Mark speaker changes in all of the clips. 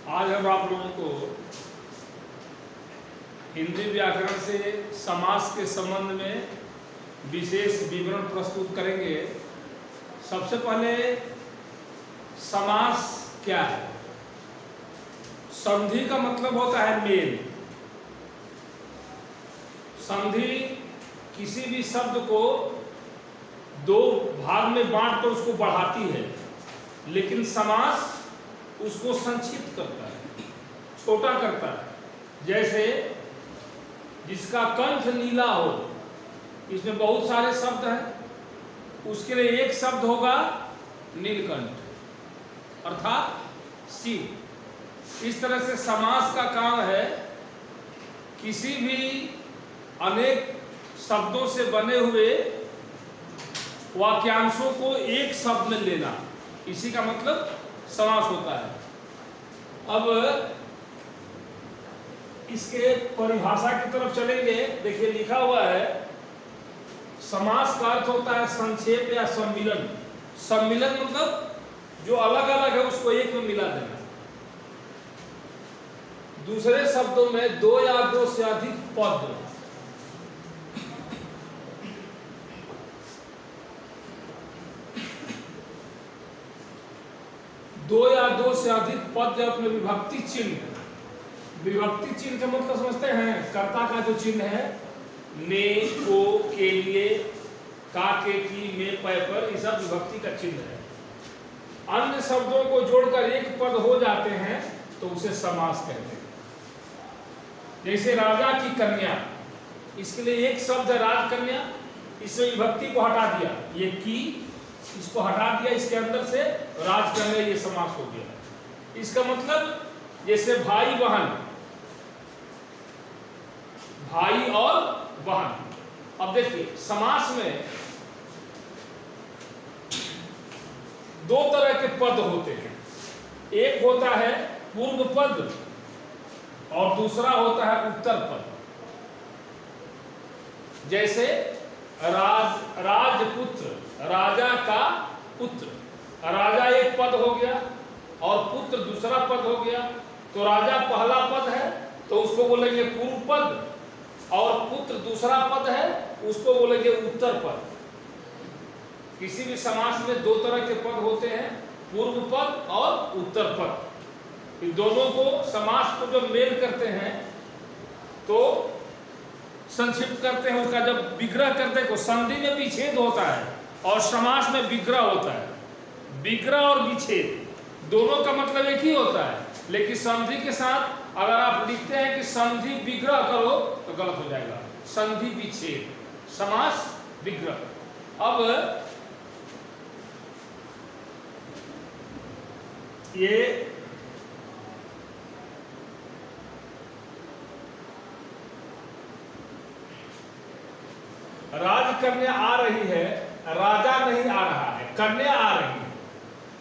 Speaker 1: आज हम आप लोगों को हिंदी व्याकरण से समास के संबंध में विशेष विवरण प्रस्तुत करेंगे। सबसे पहले समास क्या है? संधि का मतलब होता है मेल। संधि किसी भी शब्द को दो भाग में बांटकर उसको बढ़ाती है, लेकिन समास उसको संक्षिप्त करता है, छोटा करता है। जैसे जिसका कंठ नीला हो, इसमें बहुत सारे शब्द हैं, उसके लिए एक शब्द होगा नीलकंठ अर्थात शिव। इस तरह से समास का काम है किसी भी अनेक शब्दों से बने हुए वाक्यांशों को एक शब्द में लेना, इसी का मतलब समास होता है। अब इसके परिभाषा की तरफ चलेंगे। देखिए लिखा हुआ है, समास का अर्थ होता है संक्षेप या सम्मिलन। सम्मिलन मतलब जो अलग अलग है उसको एक में मिला देना। दूसरे शब्दों में दो या दो से अधिक पद, दो या दो से अधिक पद जब में विभक्ति चिन्ह, विभक्ति चिन्ह का मतलब समझते हैं? कर्ता का जो चिन्ह है, ने, को, के लिए, का, के, की, में, पै पर, ये सब विभक्ति का चिन्ह है। अन्य शब्दों को जोड़कर एक पद हो जाते हैं तो उसे समास कहते हैं। जैसे राजा की कन्या, इसके लिए एक शब्द है राजकन्या, इसमें विभक्ति को हटा दिया, ये की इसको हटा दिया, इसके अंदर से राजकन्या, ये समास हो गया। इसका मतलब जैसे भाई बहन, भाई और बहन। अब देखिए समास में दो तरह के पद होते हैं। एक होता है पूर्व पद और दूसरा होता है उत्तर पद। जैसे राजपुत्र, राजा का पुत्र, राजा एक पद हो गया और पुत्र दूसरा पद हो गया। तो राजा पहला पद है तो उसको बोलेंगे पूर्व पद, और पुत्र दूसरा पद है उसको बोलेंगे उत्तर पद। किसी भी समास में दो तरह के पद होते हैं, पूर्व पद और उत्तर पद। इन दोनों को समास को जब मेल करते हैं तो संक्षिप्त करते हैं। उसका जब विग्रह करते हैं तो संधि में विच्छेद होता है और समास में विग्रह होता है। विग्रह और विच्छेद दोनों का मतलब एक ही होता है, लेकिन संधि के साथ अगर आप लिखते हैं कि संधि विग्रह करो तो गलत हो जाएगा। संधि विच्छेद, समास विग्रह। अब ये राजकन्या आ रही है, राजा नहीं आ रहा है, कन्या आ रही है।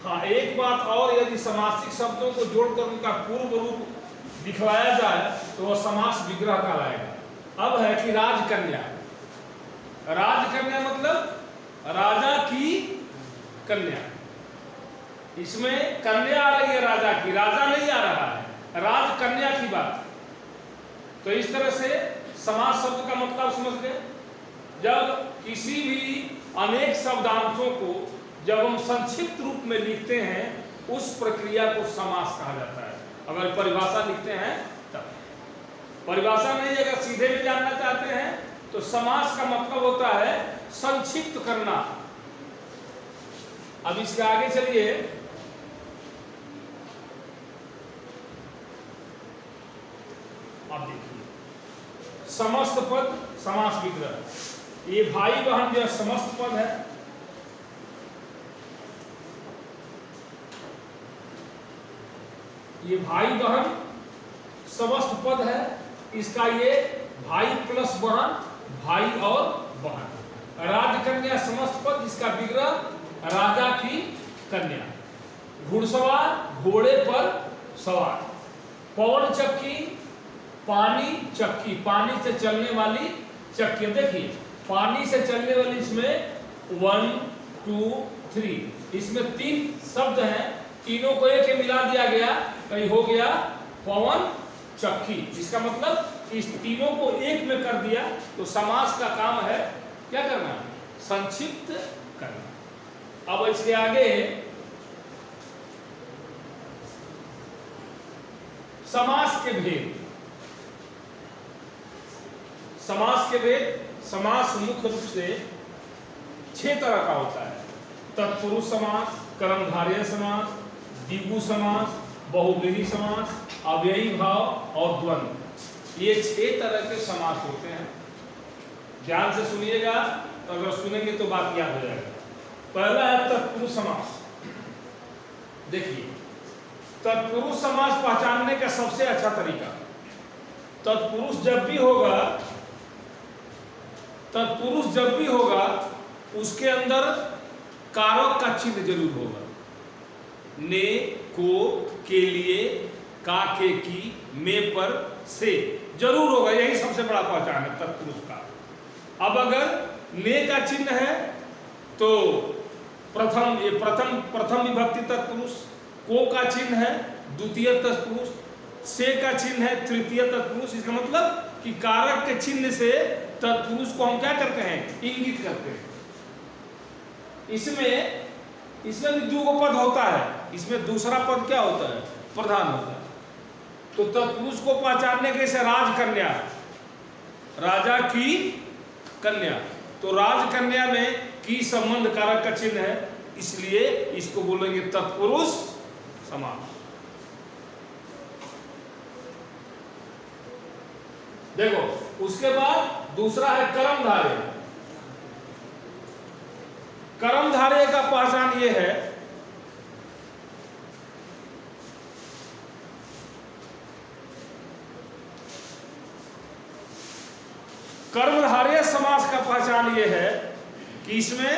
Speaker 1: हाँ, एक बात और, यदि समासिक शब्दों को जोड़कर उनका पूर्व रूप दिखवाया जाए तो वह समास विग्रह कहलाएगा। अब है कि राजकन्या, राजकन्या मतलब राजा की कन्या। इसमें कन्या आ रही है राजा की, राजा नहीं आ रहा है, राजकन्या की बात। तो इस तरह से समास शब्द का मतलब समझ गए। जब किसी भी अनेक शब्दांशों को जब हम संक्षिप्त रूप में लिखते हैं, उस प्रक्रिया को समास कहा जाता है। अगर परिभाषा लिखते हैं तब, परिभाषा नहीं, अगर सीधे में जानना चाहते हैं तो समास का मतलब होता है संक्षिप्त करना। अब इसके आगे चलिए। अब देखिए समस्त पद समास विग्रह। ये भाई बहन जो समस्त पद है, ये भाई बहन समस्त पद है। इसका ये भाई प्लस बहन, भाई और बहन। राजकन्या समस्त पद, इसका विग्रह राजा की कन्या। घुड़सवार, घोड़े पर सवार। पवन चक्की, पानी चक्की, पानी से चलने वाली चक्की। देखिए पानी से चलने वाली, इसमें 1 2 3, इसमें 3 शब्द हैं तीनों को एक मिला दिया गया, कहीं हो गया पवन चक्की। इसका मतलब इस तीनों को एक में कर दिया। तो समास का काम है क्या करना, संक्षिप्त करना। अब इसके आगे समास के भेद। समास के भेद, समास मुख्य रूप से 6 तरह का होता है। तत्पुरुष समास, कर्मधारय समास, द्विगु समास, बहुव्रीहि समास, अव्ययी भाव और द्वंद्व। ये 6 तरह के समास होते हैं। ध्यान से सुनिएगा, अगर सुनेंगे तो बात याद हो जाएगा। पहला है तत्पुरुष समास। देखिए, तत्पुरुष समास पहचानने का सबसे अच्छा तरीका, तत्पुरुष जब भी होगा, तत्पुरुष जब भी होगा उसके अंदर कारक का चिन्ह जरूर होगा। ने, को, के लिए, का, के, की, में, पर, से जरूर होगा। यही सबसे बड़ा पहचान है तत्पुरुष का। अब अगर ने का चिन्ह है तो प्रथम विभक्ति तत्पुरुष, को का चिन्ह है द्वितीय तत्पुरुष, से का चिन्ह है तृतीय तत्पुरुष। इसका मतलब कि कारक के चिन्ह से तत्पुरुष को हम क्या करते हैं, इंगित करते हैं। इसमें भी 2 पद होता है। इसमें दूसरा पद क्या होता है, प्रधान होता है। तो तत्पुरुष को पहचानने के से राजकन्या, राजा की कन्या, तो राजकन्या में की संबंध कारक का चिन्ह है, इसलिए इसको बोलेंगे तत्पुरुष समास। देखो, उसके बाद दूसरा है कर्मधारय। कर्मधारय का पहचान ये है, कर्मधारय समास का पहचान ये है कि इसमें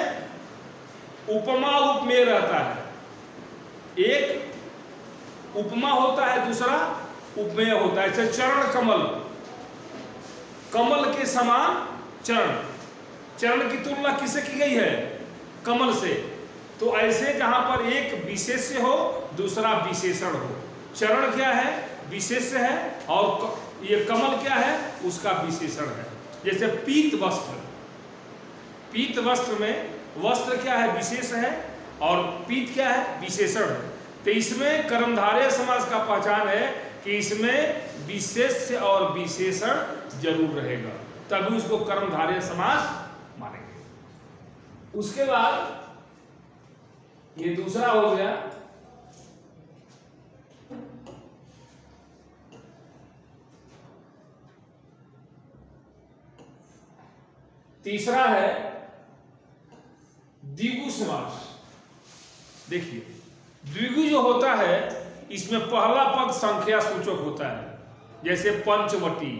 Speaker 1: उपमा उपमेय रहता है। एक उपमा होता है, दूसरा उपमेय होता है। जैसे चरण कमल, कमल के समान चरण, चरण की तुलना किससे की गई है, कमल से। तो ऐसे जहां पर एक विशेष्य हो दूसरा विशेषण हो, चरण क्या है, विशेष्य है, और ये कमल क्या है, उसका विशेषण है। जैसे पीत वस्त्र, पीत वस्त्र में वस्त्र क्या है, विशेष है, और पीत क्या है, विशेषण है। तो इसमें कर्मधारय समास का पहचान है कि इसमें विशेष्य और विशेषण जरूर रहेगा, तभी उसको कर्मधारय समास मानेंगे। उसके बाद ये दूसरा हो गया तीसरा है द्विगु समास। देखिए, द्विगु जो होता है इसमें पहला पद संख्या सूचक होता है। जैसे पंचवटी,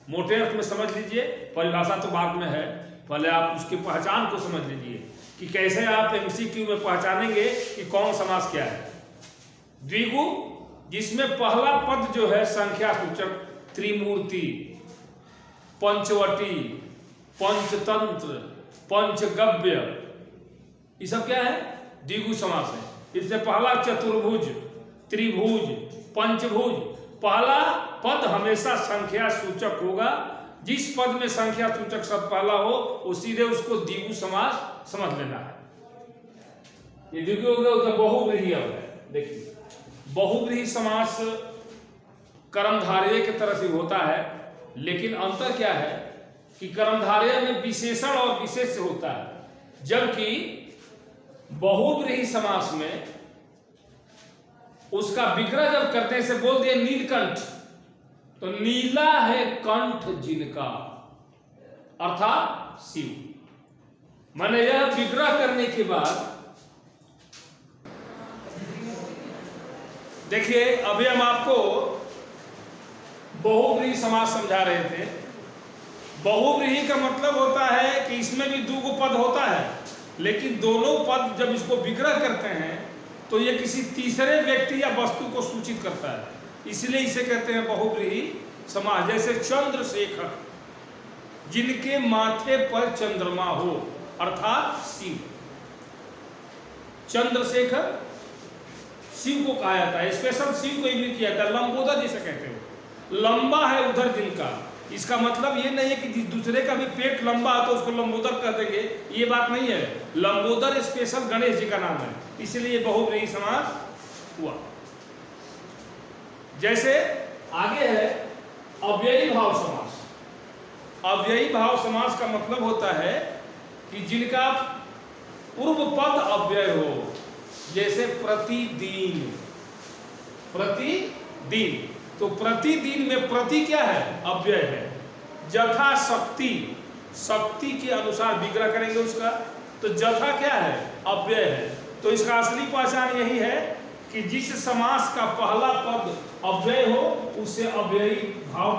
Speaker 1: मोटे अर्थ में समझ लीजिए, परिभाषा तो बाद में है, पहले आप उसकी पहचान को समझ लीजिए कि कैसे आप एमसीक्यू में पहचानेंगे कि कौन समास क्या है। द्विगु जिसमें पहला पद जो है संख्या सूचक, त्रिमूर्ति, पंचवटी, पंचतंत्र, पंचगव्य, ये सब क्या है, द्विगु समास है। इससे पहला चतुर्भुज, त्रिभुज, पंचभुज, पहला पद हमेशा संख्या सूचक होगा। जिस पद में संख्या सूचक शब्द पहला हो वो सीधे उसको द्विगु समास समझ लेना है। ये द्विगु हो गया, तो बहुव्रीहि है। देखिए, बहुव्रीहि समास कर्मधारय की तरह से होता है, लेकिन अंतर क्या है कि कर्मधारय में विशेषण और विशेष्य होता है, जबकि बहुव्रीहि समास में उसका विग्रह जब करते हैं, से बोल दिए नीलकंठ, तो नीला है कंठ जिनका, अर्थात शिव। मैंने यह विग्रह करने के बाद देखिए, अभी हम आपको बहुव्रीहि समास समझा रहे थे। बहुव्रीहि का मतलब होता है कि इसमें भी 2 पद होता है, लेकिन दोनों पद जब इसको विग्रह करते हैं तो ये किसी तीसरे व्यक्ति या वस्तु को सूचित करता है, इसलिए इसे कहते हैं बहुव्रीहि समास। जैसे चंद्रशेखर, जिनके माथे पर चंद्रमा हो, अर्थात शिव। चंद्रशेखर शिव को कहा जाता है, स्पेशल शिव को इंगित किया जाता है। लंबोदर जिसे कहते हो, लंबा है उधर जिनका, इसका मतलब ये नहीं है कि दूसरे का भी पेट लंबा है तो उसको लंबोदर कह देंगे, ये बात नहीं है। लंबोदर स्पेशल गणेश जी का नाम है, इसलिए बहुव्रीहि समास हुआ। जैसे आगे है अव्ययी भाव समास। अव्ययी भाव समास का मतलब होता है कि जिनका पूर्व पद अव्यय हो, जैसे प्रतिदिन। प्रतिदिन, तो प्रतिदिन में प्रति क्या है? अव्यय है। जथा शक्ति, शक्ति के अनुसार विग्रह करेंगे उसका, तो जथा क्या है? अव्यय है। तो इसका असली पहचान यही है कि जिस समास का पहला पद अव्यय हो उसे अव्ययी भाव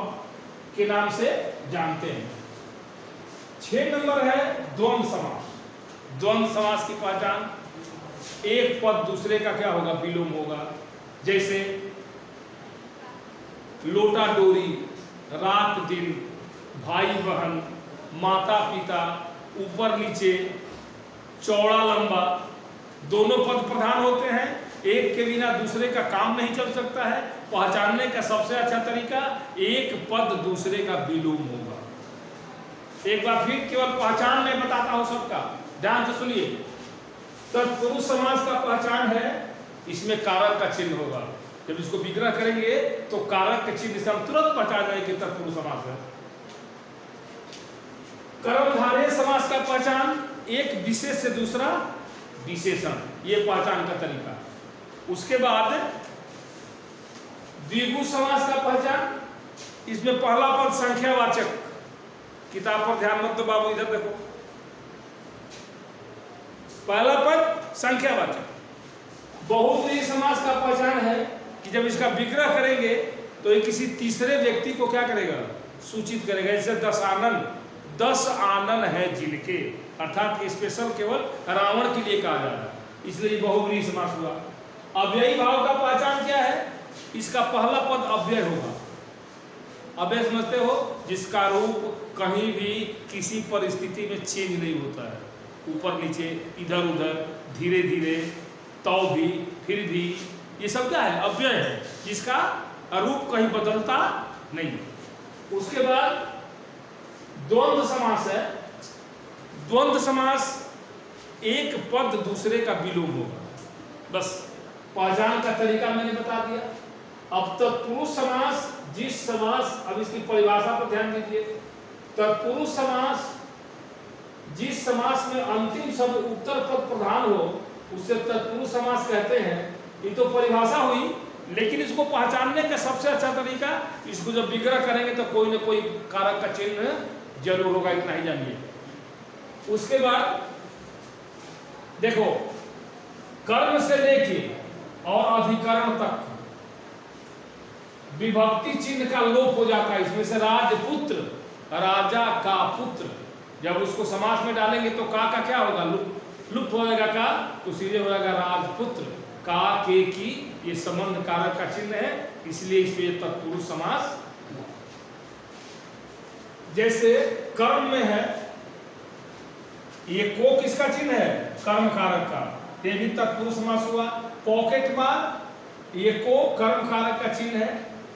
Speaker 1: के नाम से जानते हैं। 6 नंबर है द्वंद्व समास। द्वंद्व समास की पहचान, एक पद दूसरे का क्या होगा? विलोम होगा। जैसे लोटा डोरी, रात दिन, भाई बहन, माता पिता, ऊपर नीचे, चौड़ा लंबा, दोनों पद प्रधान होते हैं। एक के बिना दूसरे का काम नहीं चल सकता है। पहचानने का सबसे अच्छा तरीका, एक पद दूसरे का विलोम होगा। एक बार फिर केवल पहचान मैं बताता हूं सबका, ध्यान से सुनिए। तत्पुरुष समास का पहचान है, इसमें कारक का चिन्ह होगा। जब इसको विग्रह करेंगे तो कारक के चिन्ह से हम तुरंत पहचान जाएंगे कि तत्पुरुष समास है। कर्मधारय समास का पहचान, एक विशेष से दूसरा विशेषण, ये पहचान का तरीका। उसके बाद द्विगु समास का पहचान, इसमें पहला पद संख्यावाचक। किताब पर ध्यान मत दो बाबू, इधर देखो, पहला पद संख्यावाचक। बहुव्रीहि समास का पहचान है कि जब इसका विग्रह करेंगे तो ये किसी तीसरे व्यक्ति को क्या करेगा? सूचित करेगा। जैसे 10 आनन, 10 आनन है जिनके, अर्थात स्पेशल केवल रावण के लिए कहा जा रहा है, इसलिए बहुव्रीहि समास हुआ। अव्ययी भाव का पहचान क्या है? इसका पहला पद अव्यय होगा। अव्यय समझते हो? जिसका रूप कहीं भी किसी परिस्थिति में चेंज नहीं होता है, ऊपर नीचे, इधर उधर, धीरे धीरे, तो भी, फिर भी, ये सब क्या है? अव्यय है, जिसका रूप कहीं बदलता नहीं। उसके बाद द्वंद्व समास है। द्वंद्व समास, एक पद दूसरे का विलोम होगा। बस पहचान का तरीका मैंने बता दिया। अब तत्पुरुष समास, जिस समास, अब इसकी परिभाषा पर ध्यान दीजिए। तत्पुरुष समास, जिस समास में अंतिम शब्द उत्तर पद प्रधान हो उसे तत्पुरुष समास कहते हैं। ये तो परिभाषा हुई, लेकिन इसको पहचानने का सबसे अच्छा तरीका, इसको जब विग्रह करेंगे तो कोई ना कोई कारक का चिन्ह जरूर होगा, इतना ही जानिए। उसके बाद देखो, कर्म से लेके और अधिकरण तक विभक्ति चिन्ह का लोप हो जाता है। इसमें से राजपुत्र, राजा का पुत्र, जब उसको समास में डालेंगे तो का क्या होगा? लुप्त हो जाएगा का, तो सीधे हो जाएगा राजपुत्र। का के की ये संबंध कारक का चिन्ह है, इसलिए इसमें तत्पुरुष समास। जैसे कर्म में है, ये को किसका चिन्ह है? कर्म कारक का, ये भी तत्पुरुष समास हुआ। पॉकेट मार, ये को कर्म कारक का चिन्ह है,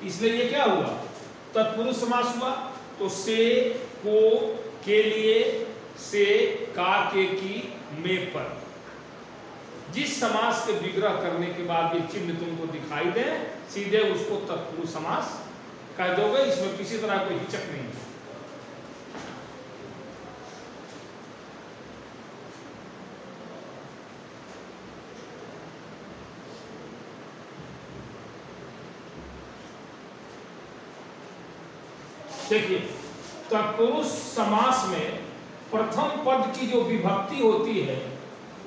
Speaker 1: इसलिए ये क्या हुआ? तत्पुरुष समास हुआ। तो से, को, के लिए, से, का, के की, में पर, जिस समास के विग्रह करने के बाद ये चिन्ह तुमको दिखाई दे, सीधे उसको तत्पुरुष समास कह दोगे। इसमें किसी तरह कोई हिचक नहीं है। देखिए, तत्पुरुष समास में प्रथम पद की जो विभक्ति होती है,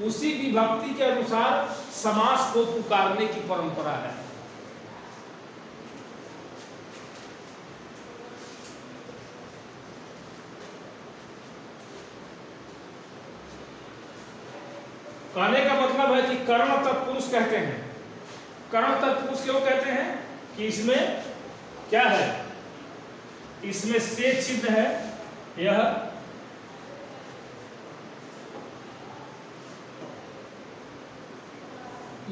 Speaker 1: उसी विभक्ति के अनुसार समास को पुकारने की परंपरा है। कहने का मतलब है कि कर्ण तत्पुरुष कहते हैं। कर्ण तत्पुरुष क्यों कहते हैं? कि इसमें क्या है? इसमें से चिन्ह है, यह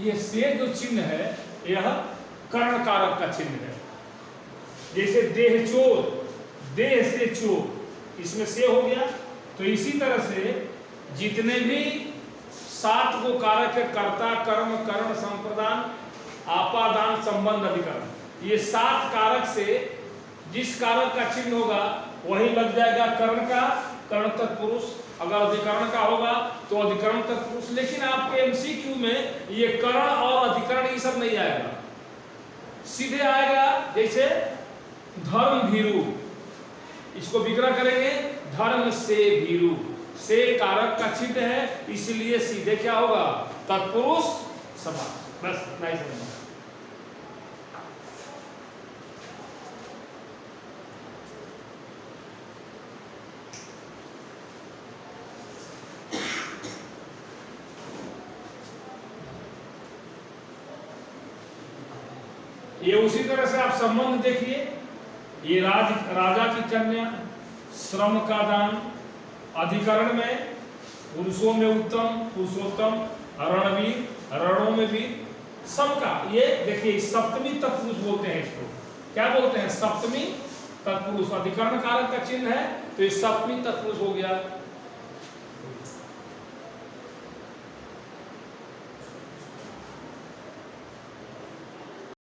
Speaker 1: ये से जो चिन्ह है यह कर्ण कारक का चिन्ह है। जैसे देह चोर, देह से चोर, इसमें से हो गया। तो इसी तरह से जितने भी 7 को कारक है, कर्ता, कर्म, करण, संप्रदान, आपादान, संबंध, अधिकरण, ये 7 कारक से जिस कारक का चिन्ह होगा वही लग जाएगा कर्ण का, कर्ण तत्पुरुष। अगर अधिकरण का होगा तो अधिकरण तत्पुरुष। लेकिन आपके एमसीक्यू में ये कर्ण और अधिकरण ये सब नहीं आएगा, सीधे आएगा जैसे धर्म भीरु, इसको विग्रह करेंगे धर्म से भीरु, से कारक का चिन्ह है, इसलिए सीधे क्या होगा तत्पुरुष समास। बस नहीं समझना। ये उसी तरह से आप संबंध देखिए, ये राजा की कन्या, श्रम का दान, अधिकरण में पुरुषों में उत्तम, पुरुषोत्तम, रणवीर, रणों में भी सबका, ये देखिए सप्तमी तत्पुरुष बोलते हैं इसको। क्या बोलते हैं? सप्तमी तत्पुरुष। अधिकरण कारक का चिन्ह है तो ये सप्तमी तत्पुरुष हो गया।